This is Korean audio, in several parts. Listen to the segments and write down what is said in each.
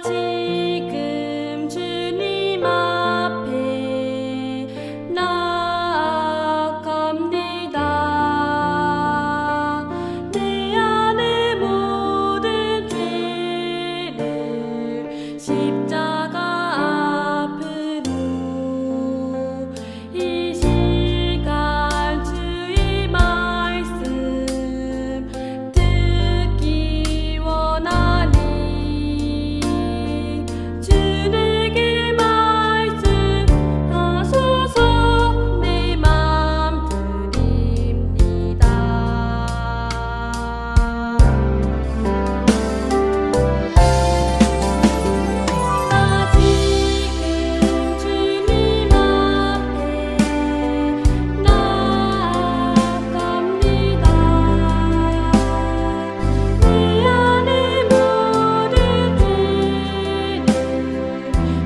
지금 주님 앞에 나아갑니다. 내 안의 모든 죄를 십자가 앞으로 이 시간 주의 말씀 듣기 원하니 주님께 말씀하소서. 내 맘 드립니다. 나 지금 주님 앞에 나아갑니다. 내 안의 모든 죄를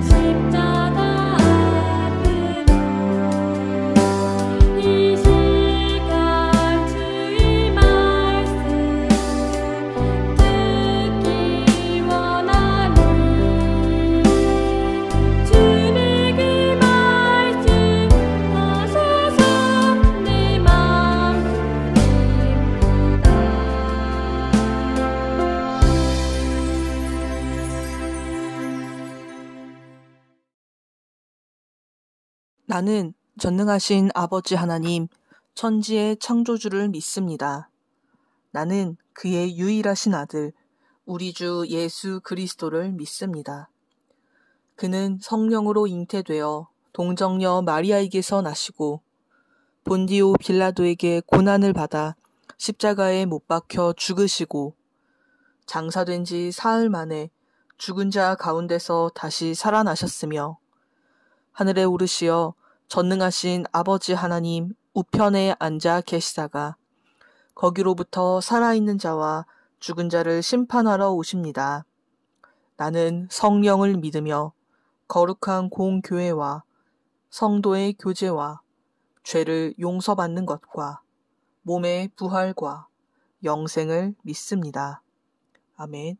십자가 앞으로 이 시간 주의 말씀 듣기 원하니 주님께 말씀하소서. 내 맘 나는 전능하신 아버지 하나님, 천지의 창조주를 믿습니다. 나는 그의 유일하신 아들, 우리 주 예수 그리스도를 믿습니다. 그는 성령으로 잉태되어 동정녀 마리아에게서 나시고 본디오 빌라도에게 고난을 받아 십자가에 못 박혀 죽으시고 장사된 지 사흘 만에 죽은 자 가운데서 다시 살아나셨으며 하늘에 오르시어 전능하신 아버지 하나님 우편에 앉아 계시다가 거기로부터 살아있는 자와 죽은 자를 심판하러 오십니다. 나는 성령을 믿으며 거룩한 공교회와 성도의 교제와 죄를 용서받는 것과 몸의 부활과 영생을 믿습니다. 아멘.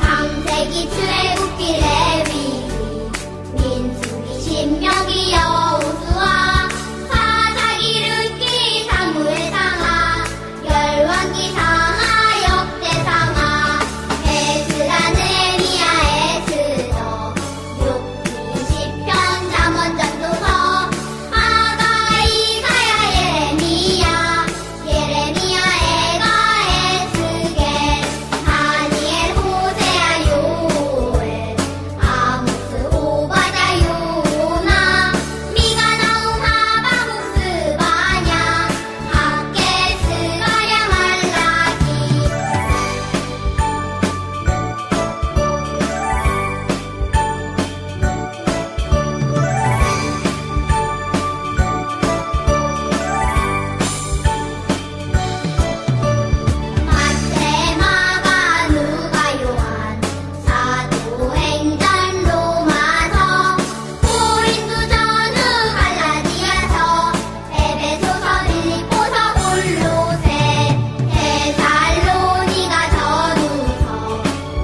창세기 출애굽기 레위기 민수기 신명기 여호수아 사사기 룻기 사무엘 상하 열왕기 상하 역대상하 에스라 느헤미야 에스더 욥기 시편 잠언 전도서 하가 이사야 예레미야 에가 에스겔 다니엘 호세아 요엘 아모스 오바댜 요나 미가 나움 하바국 스바냐 학개 스가랴 말라기 마태 마가 누가 요한 사도행전 로마서 고린도 전후 갈라디아서 에베소서 빌립보서 골로새 데살로니가 전후서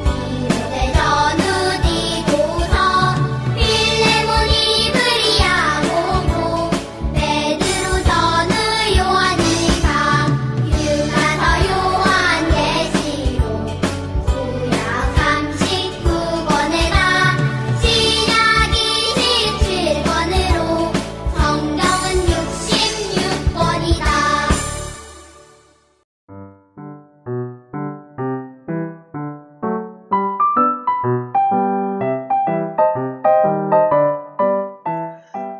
디모데 전후 디도서 필레몬 이브리야 고고 베드로 전후 요한일서 유가서 요한계시록 구약 39권에다 신약 27권으로 성경은 66권이다.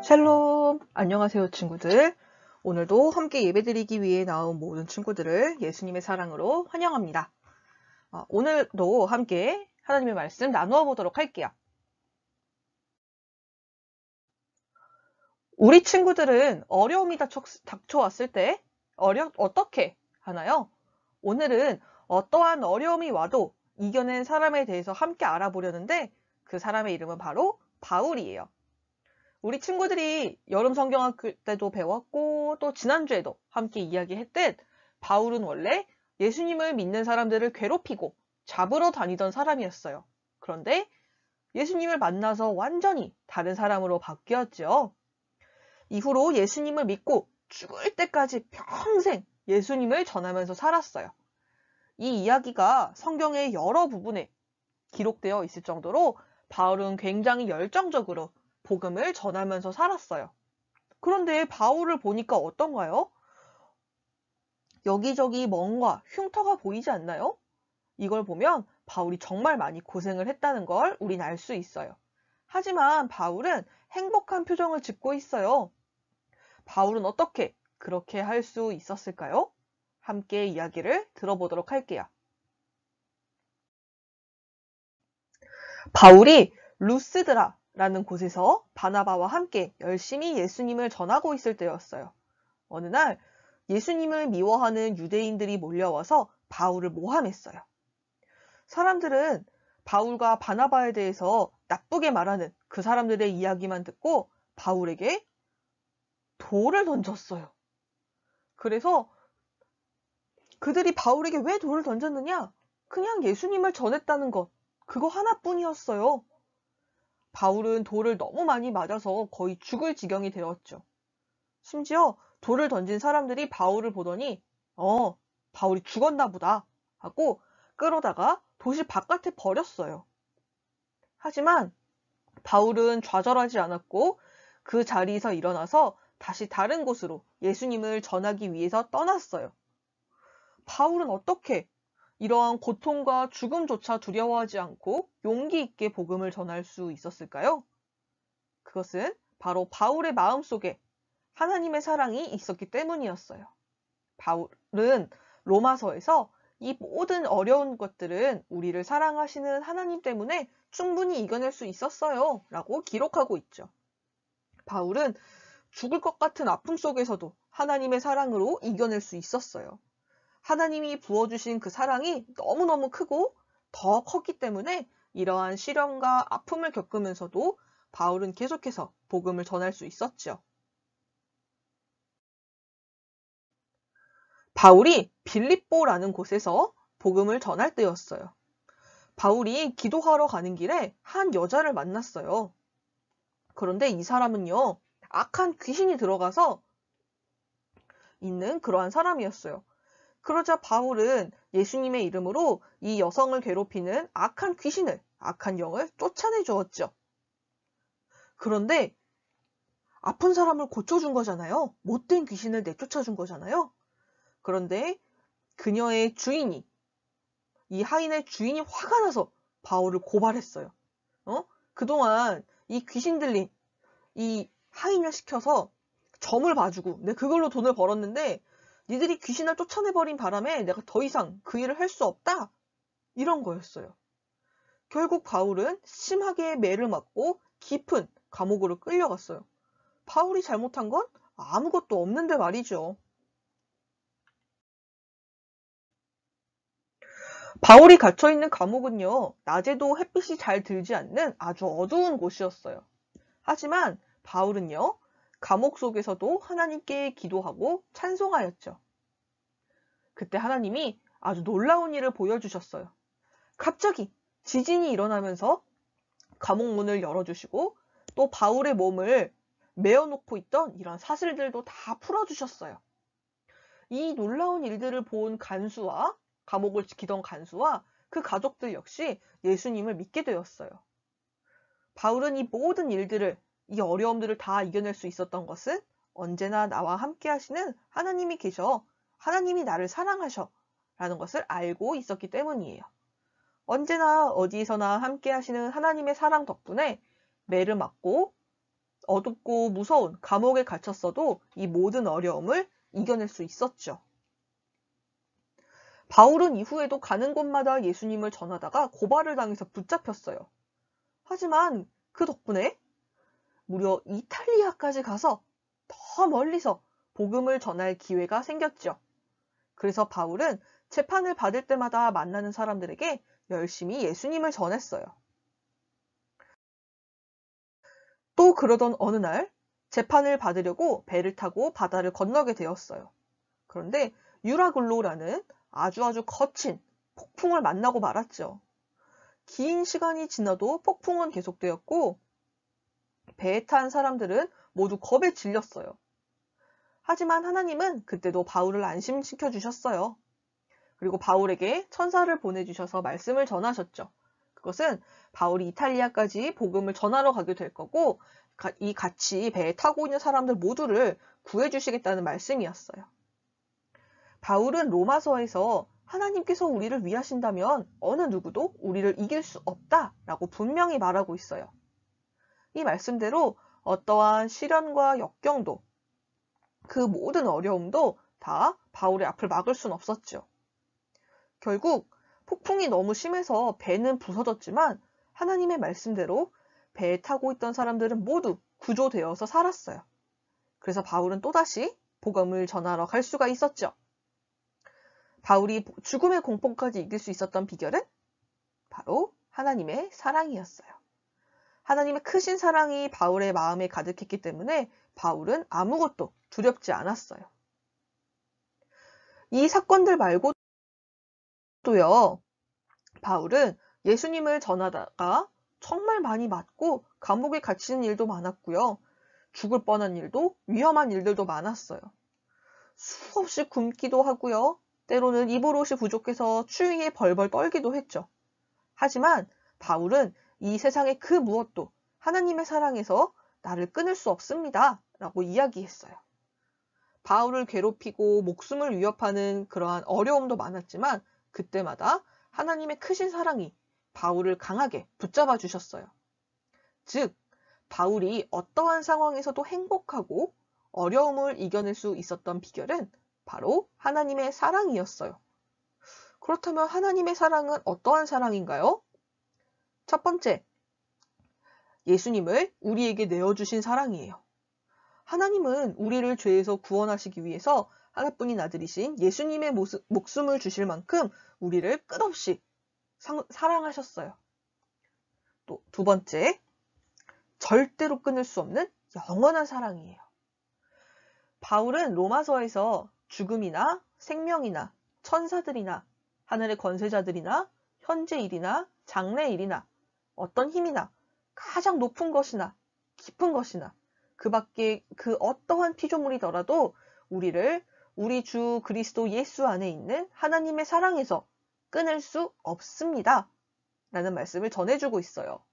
샬롬! 안녕하세요 친구들. 오늘도 함께 예배드리기 위해 나온 모든 친구들을 예수님의 사랑으로 환영합니다. 오늘도 함께 하나님의 말씀 나누어 보도록 할게요. 우리 친구들은 어려움이 닥쳐왔을 때 어떻게 하나요? 오늘은 어떠한 어려움이 와도 이겨낸 사람에 대해서 함께 알아보려는데 그 사람의 이름은 바로 바울이에요. 우리 친구들이 여름 성경학교 때도 배웠고 또 지난주에도 함께 이야기했듯 바울은 원래 예수님을 믿는 사람들을 괴롭히고 잡으러 다니던 사람이었어요. 그런데 예수님을 만나서 완전히 다른 사람으로 바뀌었죠. 이후로 예수님을 믿고 죽을 때까지 평생 예수님을 전하면서 살았어요. 이 이야기가 성경의 여러 부분에 기록되어 있을 정도로 바울은 굉장히 열정적으로 복음을 전하면서 살았어요. 그런데 바울을 보니까 어떤가요? 여기저기 뭔가 흉터가 보이지 않나요? 이걸 보면 바울이 정말 많이 고생을 했다는 걸 우린 알 수 있어요. 하지만 바울은 행복한 표정을 짓고 있어요. 바울은 어떻게 그렇게 할 수 있었을까요? 함께 이야기를 들어보도록 할게요. 바울이 루스드라라는 곳에서 바나바와 함께 열심히 예수님을 전하고 있을 때였어요. 어느 날 예수님을 미워하는 유대인들이 몰려와서 바울을 모함했어요. 사람들은 바울과 바나바에 대해서 나쁘게 말하는 그 사람들의 이야기만 듣고 바울에게 돌을 던졌어요. 그래서 그들이 바울에게 왜 돌을 던졌느냐? 그냥 예수님을 전했다는 것, 그거 하나뿐이었어요. 바울은 돌을 너무 많이 맞아서 거의 죽을 지경이 되었죠. 심지어 돌을 던진 사람들이 바울을 보더니 바울이 죽었나 보다 하고 끌어다가 도시 바깥에 버렸어요. 하지만 바울은 좌절하지 않았고 그 자리에서 일어나서 다시 다른 곳으로 예수님을 전하기 위해서 떠났어요. 바울은 어떻게 이러한 고통과 죽음조차 두려워하지 않고 용기 있게 복음을 전할 수 있었을까요? 그것은 바로 바울의 마음속에 하나님의 사랑이 있었기 때문이었어요. 바울은 로마서에서 이 모든 어려운 것들은 우리를 사랑하시는 하나님 때문에 충분히 이겨낼 수 있었어요 라고 기록하고 있죠. 바울은 죽을 것 같은 아픔 속에서도 하나님의 사랑으로 이겨낼 수 있었어요. 하나님이 부어주신 그 사랑이 너무너무 크고 더 컸기 때문에 이러한 시련과 아픔을 겪으면서도 바울은 계속해서 복음을 전할 수 있었죠. 바울이 빌립보라는 곳에서 복음을 전할 때였어요. 바울이 기도하러 가는 길에 한 여자를 만났어요. 그런데 이 사람은요, 악한 귀신이 들어가서 있는 그러한 사람이었어요. 그러자 바울은 예수님의 이름으로 이 여성을 괴롭히는 악한 귀신을, 악한 영을 쫓아내 주었죠. 그런데 아픈 사람을 고쳐준 거잖아요. 못된 귀신을 내쫓아준 거잖아요. 그런데 그녀의 주인이, 이 하인의 주인이 화가 나서 바울을 고발했어요. 그동안 이 귀신 들린 이 하인을 시켜서 점을 봐주고 내가 그걸로 돈을 벌었는데 니들이 귀신을 쫓아내버린 바람에 내가 더 이상 그 일을 할 수 없다. 이런 거였어요. 결국 바울은 심하게 매를 맞고 깊은 감옥으로 끌려갔어요. 바울이 잘못한 건 아무것도 없는데 말이죠. 바울이 갇혀있는 감옥은요, 낮에도 햇빛이 잘 들지 않는 아주 어두운 곳이었어요. 하지만 바울은요, 감옥 속에서도 하나님께 기도하고 찬송하였죠. 그때 하나님이 아주 놀라운 일을 보여주셨어요. 갑자기 지진이 일어나면서 감옥 문을 열어주시고 또 바울의 몸을 메어놓고 있던 이런 사슬들도 다 풀어주셨어요. 이 놀라운 일들을 본 간수와 감옥을 지키던 간수와 그 가족들 역시 예수님을 믿게 되었어요. 바울은 이 모든 일들을, 이 어려움들을 다 이겨낼 수 있었던 것은 언제나 나와 함께 하시는 하나님이 계셔, 하나님이 나를 사랑하셔 라는 것을 알고 있었기 때문이에요. 언제나 어디에서나 함께 하시는 하나님의 사랑 덕분에 매를 맞고 어둡고 무서운 감옥에 갇혔어도 이 모든 어려움을 이겨낼 수 있었죠. 바울은 이후에도 가는 곳마다 예수님을 전하다가 고발을 당해서 붙잡혔어요. 하지만 그 덕분에 무려 이탈리아까지 가서 더 멀리서 복음을 전할 기회가 생겼죠. 그래서 바울은 재판을 받을 때마다 만나는 사람들에게 열심히 예수님을 전했어요. 또 그러던 어느 날 재판을 받으려고 배를 타고 바다를 건너게 되었어요. 그런데 유라굴로라는 아주 거친 폭풍을 만나고 말았죠. 긴 시간이 지나도 폭풍은 계속되었고 배에 탄 사람들은 모두 겁에 질렸어요. 하지만 하나님은 그때도 바울을 안심시켜 주셨어요. 그리고 바울에게 천사를 보내주셔서 말씀을 전하셨죠. 그것은 바울이 이탈리아까지 복음을 전하러 가게 될 거고 이 같이 배에 타고 있는 사람들 모두를 구해주시겠다는 말씀이었어요. 바울은 로마서에서 하나님께서 우리를 위하신다면 어느 누구도 우리를 이길 수 없다라고 분명히 말하고 있어요. 이 말씀대로 어떠한 시련과 역경도 그 모든 어려움도 다 바울의 앞을 막을 순 없었죠. 결국 폭풍이 너무 심해서 배는 부서졌지만 하나님의 말씀대로 배에 타고 있던 사람들은 모두 구조되어서 살았어요. 그래서 바울은 또다시 복음을 전하러 갈 수가 있었죠. 바울이 죽음의 공포까지 이길 수 있었던 비결은 바로 하나님의 사랑이었어요. 하나님의 크신 사랑이 바울의 마음에 가득했기 때문에 바울은 아무것도 두렵지 않았어요. 이 사건들 말고도요, 바울은 예수님을 전하다가 정말 많이 맞고 감옥에 갇히는 일도 많았고요. 죽을 뻔한 일도 위험한 일들도 많았어요. 수없이 굶기도 하고요. 때로는 입을 옷이 부족해서 추위에 벌벌 떨기도 했죠. 하지만 바울은 이 세상의 그 무엇도 하나님의 사랑에서 나를 끊을 수 없습니다. 라고 이야기했어요. 바울을 괴롭히고 목숨을 위협하는 그러한 어려움도 많았지만 그때마다 하나님의 크신 사랑이 바울을 강하게 붙잡아 주셨어요. 즉, 바울이 어떠한 상황에서도 행복하고 어려움을 이겨낼 수 있었던 비결은 바로 하나님의 사랑이었어요. 그렇다면 하나님의 사랑은 어떠한 사랑인가요? 첫 번째, 예수님을 우리에게 내어주신 사랑이에요. 하나님은 우리를 죄에서 구원하시기 위해서 하나뿐인 아들이신 예수님의 목숨을 주실 만큼 우리를 끝없이 사랑하셨어요. 또 두 번째, 절대로 끊을 수 없는 영원한 사랑이에요. 바울은 로마서에서 죽음이나 생명이나 천사들이나 하늘의 권세자들이나 현재 일이나 장래 일이나 어떤 힘이나 가장 높은 것이나 깊은 것이나 그 밖에 그 어떠한 피조물이더라도 우리를 우리 주 그리스도 예수 안에 있는 하나님의 사랑에서 끊을 수 없습니다. 라는 말씀을 전해주고 있어요.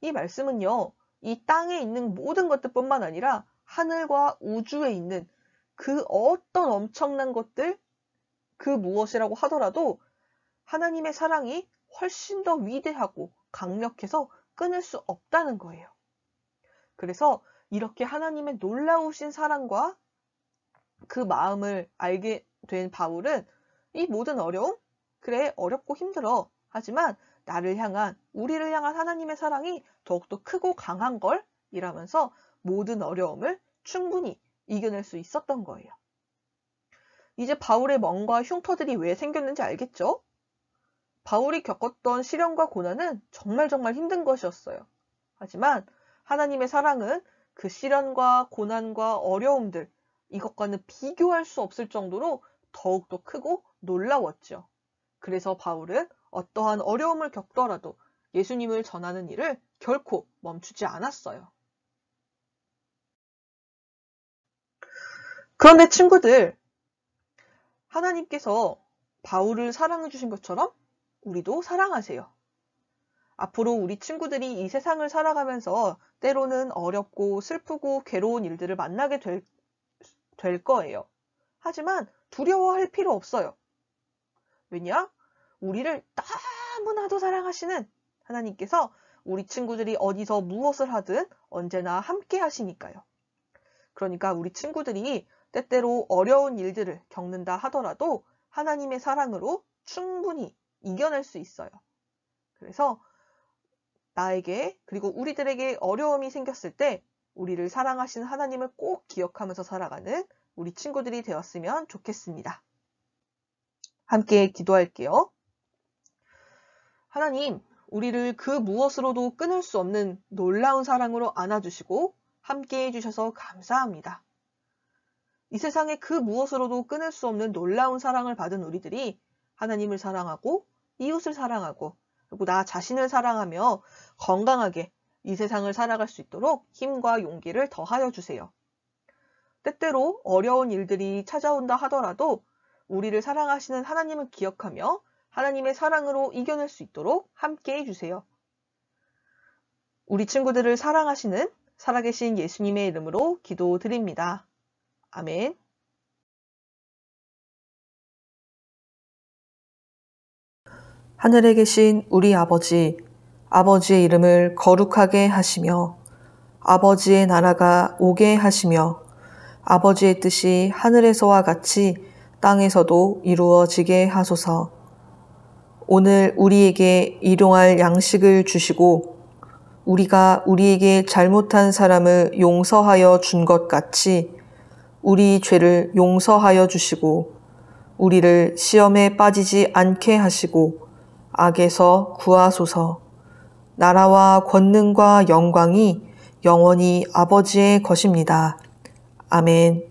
이 말씀은요, 이 땅에 있는 모든 것들뿐만 아니라 하늘과 우주에 있는 그 어떤 엄청난 것들, 그 무엇이라고 하더라도 하나님의 사랑이 훨씬 더 위대하고 강력해서 끊을 수 없다는 거예요. 그래서 이렇게 하나님의 놀라우신 사랑과 그 마음을 알게 된 바울은 이 모든 어려움, 그래 어렵고 힘들어. 하지만 나를 향한, 우리를 향한 하나님의 사랑이 더욱더 크고 강한 걸 이라면서 모든 어려움을 충분히 이겨낼 수 있었던 거예요. 이제 바울의 멍과 흉터들이 왜 생겼는지 알겠죠? 바울이 겪었던 시련과 고난은 정말 힘든 것이었어요. 하지만 하나님의 사랑은 그 시련과 고난과 어려움들, 이것과는 비교할 수 없을 정도로 더욱더 크고 놀라웠죠. 그래서 바울은 어떠한 어려움을 겪더라도 예수님을 전하는 일을 결코 멈추지 않았어요. 그런데 친구들, 하나님께서 바울을 사랑해 주신 것처럼 우리도 사랑하세요. 앞으로 우리 친구들이 이 세상을 살아가면서 때로는 어렵고 슬프고 괴로운 일들을 만나게 될 거예요. 하지만 두려워할 필요 없어요. 왜냐? 우리를 너무나도 사랑하시는 하나님께서 우리 친구들이 어디서 무엇을 하든 언제나 함께 하시니까요. 그러니까 우리 친구들이 때때로 어려운 일들을 겪는다 하더라도 하나님의 사랑으로 충분히 이겨낼 수 있어요. 그래서 나에게 그리고 우리들에게 어려움이 생겼을 때 우리를 사랑하시는 하나님을 꼭 기억하면서 살아가는 우리 친구들이 되었으면 좋겠습니다. 함께 기도할게요. 하나님, 우리를 그 무엇으로도 끊을 수 없는 놀라운 사랑으로 안아주시고 함께 해주셔서 감사합니다. 이 세상에 그 무엇으로도 끊을 수 없는 놀라운 사랑을 받은 우리들이 하나님을 사랑하고 이웃을 사랑하고 그리고 나 자신을 사랑하며 건강하게 이 세상을 살아갈 수 있도록 힘과 용기를 더하여 주세요. 때때로 어려운 일들이 찾아온다 하더라도 우리를 사랑하시는 하나님을 기억하며 하나님의 사랑으로 이겨낼 수 있도록 함께 해주세요. 우리 친구들을 사랑하시는 살아계신 예수님의 이름으로 기도드립니다. 아멘. 하늘에 계신 우리 아버지, 아버지의 이름을 거룩하게 하시며 아버지의 나라가 오게 하시며 아버지의 뜻이 하늘에서와 같이 땅에서도 이루어지게 하소서. 오늘 우리에게 일용할 양식을 주시고 우리가 우리에게 잘못한 사람을 용서하여 준 것 같이 우리 죄를 용서하여 주시고 우리를 시험에 빠지지 않게 하시고 악에서 구하소서. 나라와 권능과 영광이 영원히 아버지의 것입니다. 아멘.